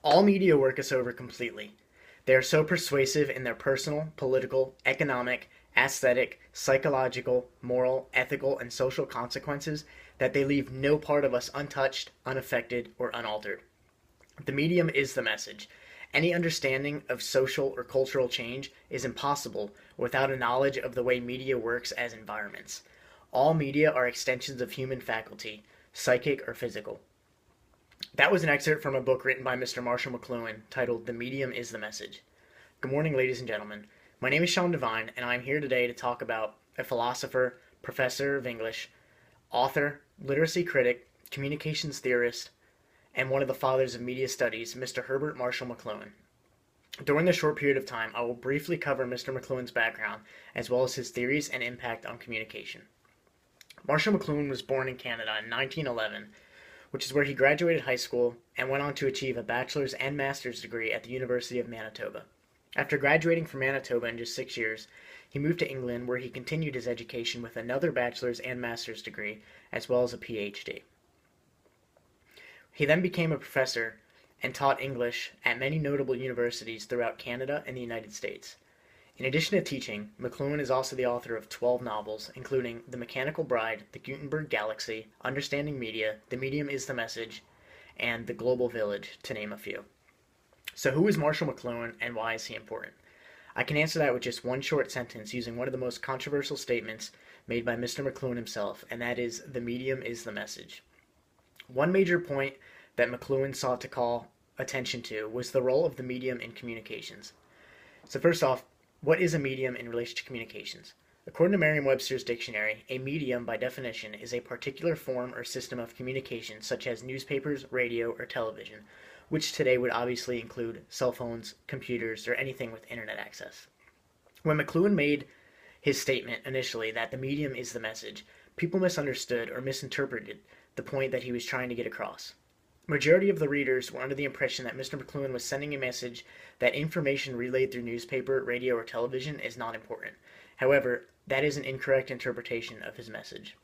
All media work us over completely. They are so persuasive in their personal, political, economic, aesthetic, psychological, moral, ethical, and social consequences that they leave no part of us untouched, unaffected, or unaltered. The medium is the message. Any understanding of social or cultural change is impossible without a knowledge of the way media works as environments. All media are extensions of human faculty, psychic or physical. That was an excerpt from a book written by Mr. Marshall McLuhan titled The Medium is the Message. Good morning, ladies and gentlemen. My name is Shaun Devine, and I'm here today to talk about a philosopher, professor of English, author, literacy critic, communications theorist, and one of the fathers of media studies, Mr. Herbert Marshall McLuhan. During this short period of time, I will briefly cover Mr. McLuhan's background, as well as his theories and impact on communication. Marshall McLuhan was born in Canada in 1911, which is where he graduated high school and went on to achieve a bachelor's and master's degree at the University of Manitoba. After graduating from Manitoba in just 6 years, he moved to England where he continued his education with another bachelor's and master's degree, as well as a PhD. He then became a professor and taught English at many notable universities throughout Canada and the United States. In addition to teaching, McLuhan is also the author of 12 novels, including The Mechanical Bride, The Gutenberg Galaxy, Understanding Media, The Medium is the Message, and The Global Village, to name a few. So who is Marshall McLuhan and why is he important? I can answer that with just one short sentence using one of the most controversial statements made by Mr. McLuhan himself, and that is, the medium is the message. One major point that McLuhan sought to call attention to was the role of the medium in communications. So first off, what is a medium in relation to communications? According to Merriam-Webster's dictionary, a medium, by definition, is a particular form or system of communication such as newspapers, radio, or television, which today would obviously include cell phones, computers, or anything with internet access. When McLuhan made his statement initially that the medium is the message, people misunderstood or misinterpreted the point that he was trying to get across. Majority of the readers were under the impression that Mr. McLuhan was sending a message that information relayed through newspaper, radio, or television is not important. However, that is an incorrect interpretation of his message.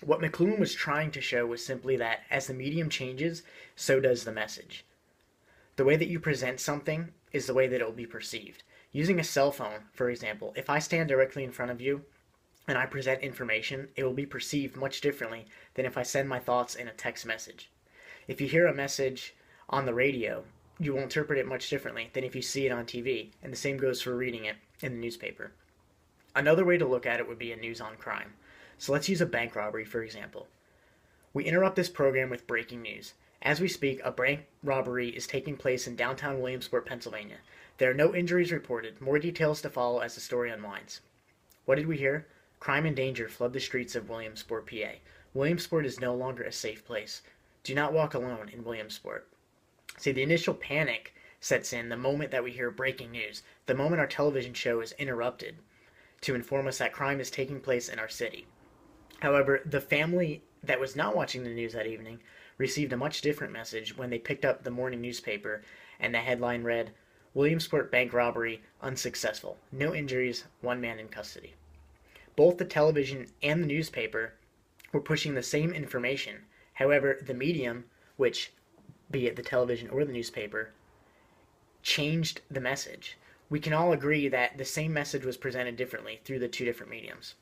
What McLuhan was trying to show was simply that as the medium changes, so does the message. The way that you present something is the way that it will be perceived. Using a cell phone, for example, if I stand directly in front of you and I present information, it will be perceived much differently than if I send my thoughts in a text message. If you hear a message on the radio, you will interpret it much differently than if you see it on TV, and the same goes for reading it in the newspaper. Another way to look at it would be a news on crime. So let's use a bank robbery, for example. We interrupt this program with breaking news. As we speak, a bank robbery is taking place in downtown Williamsport, Pennsylvania. There are no injuries reported. More details to follow as the story unwinds. What did we hear? Crime and danger flood the streets of Williamsport, PA. Williamsport is no longer a safe place. Do not walk alone in Williamsport. See, the initial panic sets in the moment that we hear breaking news, the moment our television show is interrupted to inform us that crime is taking place in our city. However, the family that was not watching the news that evening received a much different message when they picked up the morning newspaper and the headline read, Williamsport bank robbery unsuccessful. No injuries, one man in custody. Both the television and the newspaper were pushing the same information. However, the medium, which, be it the television or the newspaper, changed the message. We can all agree that the same message was presented differently through the two different mediums.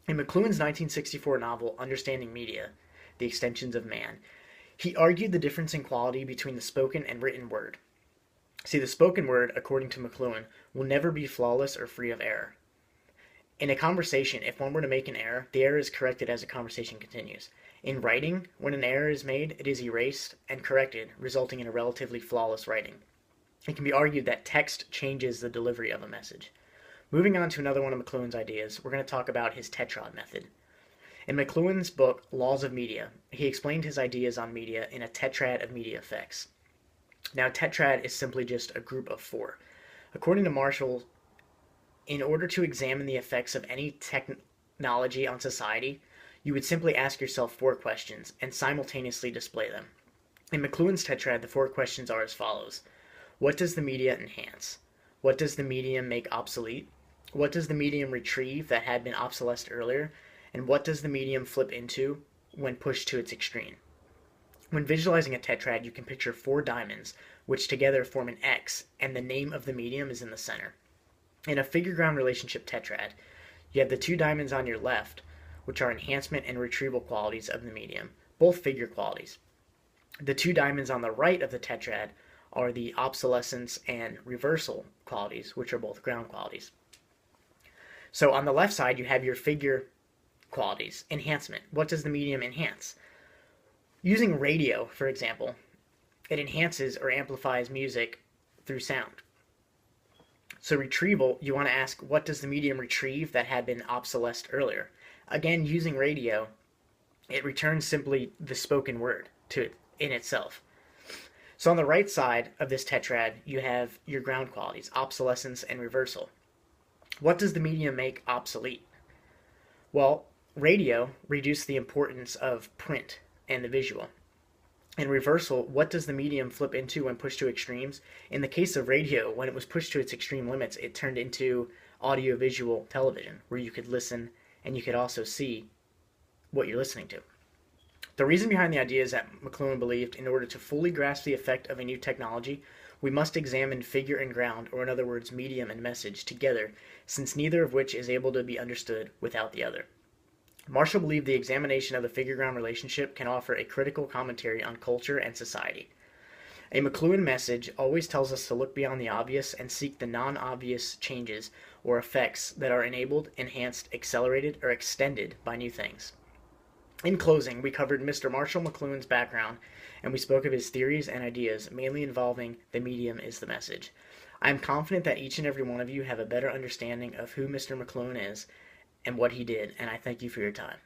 In McLuhan's 1964 novel, Understanding Media, The Extensions of Man, he argued the difference in quality between the spoken and written word. See, the spoken word, according to McLuhan, will never be flawless or free of error. In a conversation, if one were to make an error, the error is corrected as the conversation continues. In writing, when an error is made, it is erased and corrected, resulting in a relatively flawless writing. It can be argued that text changes the delivery of a message. Moving on to another one of McLuhan's ideas, we're going to talk about his tetrad method. In McLuhan's book, Laws of Media, he explained his ideas on media in a tetrad of media effects. Now, tetrad is simply just a group of four. According to Marshall, in order to examine the effects of any technology on society, you would simply ask yourself 4 questions and simultaneously display them. In McLuhan's tetrad, the 4 questions are as follows. What does the media enhance? What does the medium make obsolete? What does the medium retrieve that had been obsolesced earlier? And what does the medium flip into when pushed to its extreme? When visualizing a tetrad, you can picture four diamonds, which together form an X, and the name of the medium is in the center. In a figure-ground relationship tetrad, you have the two diamonds on your left, which are enhancement and retrieval qualities of the medium, both figure qualities. The two diamonds on the right of the tetrad are the obsolescence and reversal qualities, which are both ground qualities. So on the left side, you have your figure qualities. Enhancement. What does the medium enhance? Using radio, for example, it enhances or amplifies music through sound. So retrieval, you want to ask, what does the medium retrieve that had been obsolesced earlier? Again, using radio, it returns simply the spoken word to it in itself. So on the right side of this tetrad, you have your ground qualities, obsolescence and reversal. What does the medium make obsolete? Well, radio reduced the importance of print and the visual. In reversal, what does the medium flip into when pushed to extremes? In the case of radio, when it was pushed to its extreme limits, it turned into audiovisual television, where you could listen and you could also see what you're listening to. The reason behind the idea is that McLuhan believed in order to fully grasp the effect of a new technology, we must examine figure and ground, or in other words, medium and message, together, since neither of which is able to be understood without the other. Marshall believed the examination of the figure-ground relationship can offer a critical commentary on culture and society. A McLuhan message always tells us to look beyond the obvious and seek the non-obvious changes or effects that are enabled, enhanced, accelerated, or extended by new things. In closing, we covered Mr. Marshall McLuhan's background, and we spoke of his theories and ideas, mainly involving the medium is the message. I am confident that each and every one of you have a better understanding of who Mr. McLuhan is and what he did, and I thank you for your time.